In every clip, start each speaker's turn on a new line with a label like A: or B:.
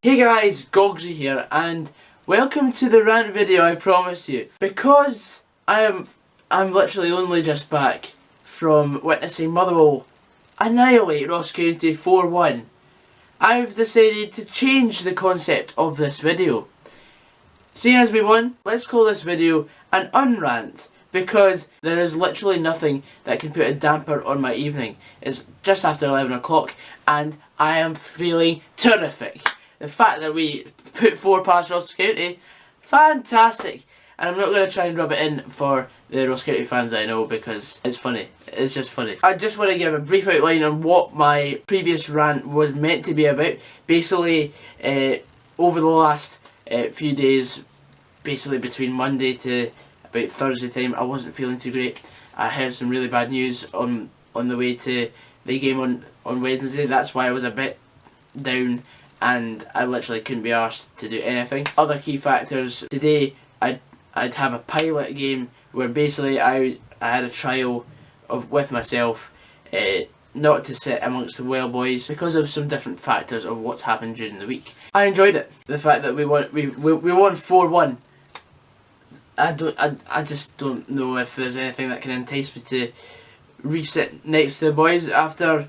A: Hey guys, Gogsy here, and welcome to the rant video I promised you. Because I'm literally only just back from witnessing Motherwell annihilate Ross County 4-1, I've decided to change the concept of this video. Seeing as we won, let's call this video an unrant, because there is literally nothing that can put a damper on my evening. It's just after 11 o'clock and I am feeling terrific. The fact that we put 4 past Ross County, fantastic. And I'm not going to try and rub it in for the Ross County fans I know, because it's funny. It's just funny. I just want to give a brief outline on what my previous rant was meant to be about. Basically, over the last few days, basically between Monday to about Thursday time, I wasn't feeling too great. I heard some really bad news on the way to the game on Wednesday. That's why I was a bit down and I literally couldn't be asked to do anything. Other key factors: today I'd have a pilot game where basically I had a trial with myself, not to sit amongst the well boys because of some different factors of what's happened during the week. I enjoyed it. The fact that we won 4-1. I just don't know if there's anything that can entice me to resit next to the boys after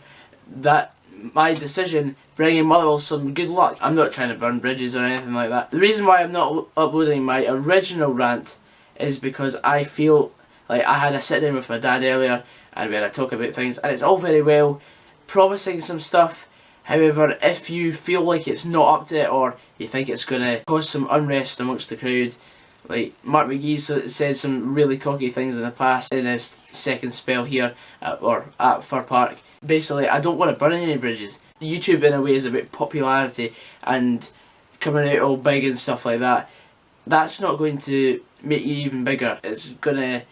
A: that. My decision bringing Motherwell some good luck. I'm not trying to burn bridges or anything like that. The reason why I'm not uploading my original rant is because I feel like I had a sit down with my dad earlier and we had a talk about things, and it's all very well promising some stuff. However, if you feel like it's not up to it, or you think it's going to cause some unrest amongst the crowd, like Mark McGee said some really cocky things in the past in his second spell here at Fir Park. Basically, I don't want to burn any bridges. YouTube in a way is about popularity and coming out all big and stuff like that. That's not going to make you even bigger. It's going to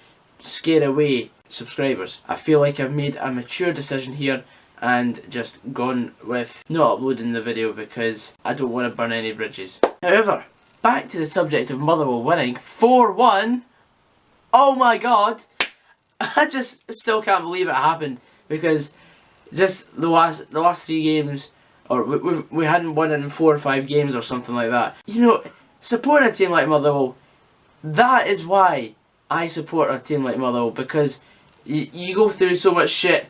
A: scare away subscribers. I feel like I've made a mature decision here and just gone with not uploading the video because I don't want to burn any bridges. However, back to the subject of Motherwell winning 4-1. Oh my god! I just still can't believe it happened, because just the last 3 games, or we hadn't won in 4 or 5 games or something like that. You know, support a team like Motherwell. That is why I support a team like Motherwell, because you go through so much shit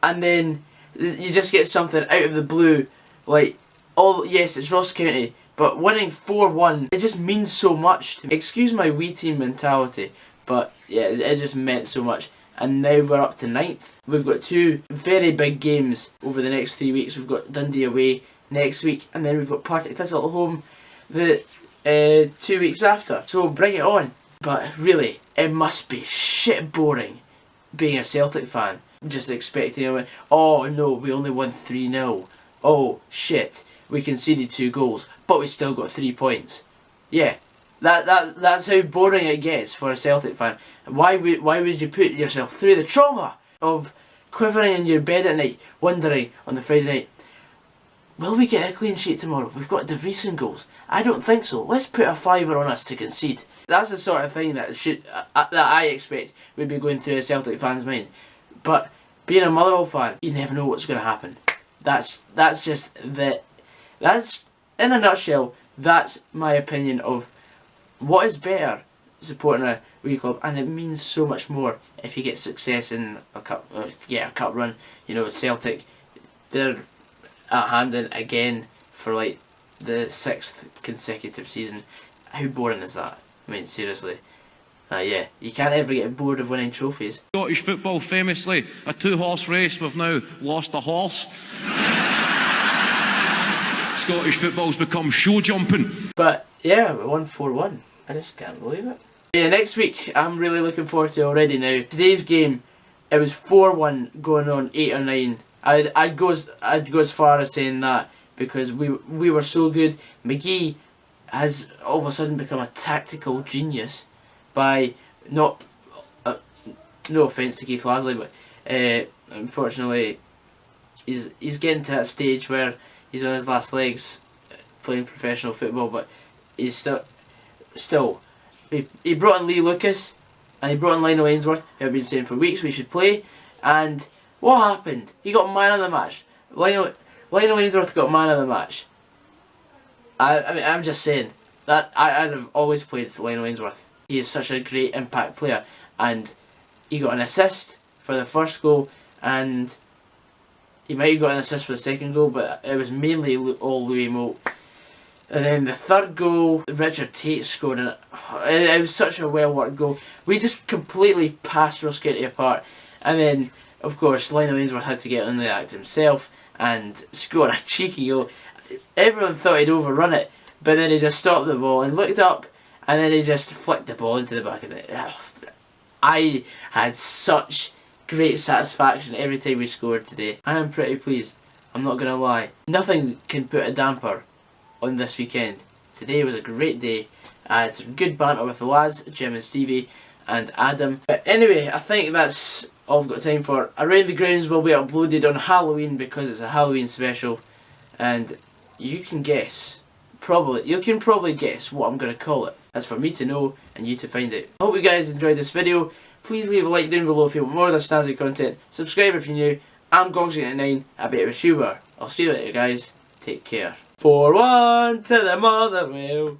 A: and then you just get something out of the blue. Like, oh yes, it's Ross County, but winning 4-1, it just means so much to me. Excuse my wee team mentality, but yeah, it just meant so much. And now we're up to 9th. We've got 2 very big games over the next 3 weeks. We've got Dundee away next week, and then we've got Partick Thistle at home the 2 weeks after. So bring it on. But really, it must be shit boring being a Celtic fan. Just expecting a win. Oh no, we only won 3-0. Oh shit, we conceded 2 goals, but we still got 3 points. Yeah. That's how boring it gets for a Celtic fan. Why would you put yourself through the trauma of quivering in your bed at night, wondering on the Friday night, will we get a clean sheet tomorrow? We've got DeVries in goals. I don't think so. Let's put a $5 on us to concede. That's the sort of thing that I expect would be going through a Celtic fan's mind. But being a Motherwell fan, you never know what's going to happen. That's in a nutshell. That's my opinion of what is better, supporting a wee club, and it means so much more if you get success in a cup run. You know, Celtic, they're at Hampden again for like the 6th consecutive season. How boring is that? I mean, seriously. Yeah, you can't ever get bored of winning trophies.
B: Scottish football, famously, a 2-horse race. We've now lost a horse. Scottish football's become show jumping.
A: But yeah, we won 4-1. I just can't believe it. Yeah, next week I'm really looking forward to already now. Today's game, it was 4-1 going on 8 or 9. I'd go as far as saying that, because we were so good. McGee has all of a sudden become a tactical genius by not no offence to Keith Lasley, but unfortunately he's getting to that stage where he's on his last legs playing professional football, but he's still he brought in Lee Lucas and he brought in Lionel Ainsworth, who I've been saying for weeks we should play, and what happened? He got man of the match. Lionel Ainsworth got man of the match. I mean, I'm just saying that I'd have always played Lionel Ainsworth. He is such a great impact player, and he got an assist for the first goal, and he might have got an assist for the second goal, but it was mainly all Louis Moult. And then the third goal, Richard Tate scored, and it was such a well worked goal. We just completely passed Roskilde apart, and then of course Lionel Ainsworth had to get on the act himself and score a cheeky goal. Everyone thought he'd overrun it, but then he just stopped the ball and looked up, and then he just flicked the ball into the back of it. I had such great satisfaction every time we scored today. I am pretty pleased, I'm not gonna lie. Nothing can put a damper on this weekend. Today was a great day. I had some good banter with the lads, Jim and Stevie and Adam. But anyway, I think that's all I've got time for. Around the Grounds will be uploaded on Halloween because it's a Halloween special, and you can probably guess what I'm going to call it. That's for me to know and you to find out. I hope you guys enjoyed this video. Please leave a like down below if you want more of this snazzy content. Subscribe if you're new. I'm Gogsy89, a bit of a YouTuber. I'll see you later guys. Take care. 4-1 to the Motherwell.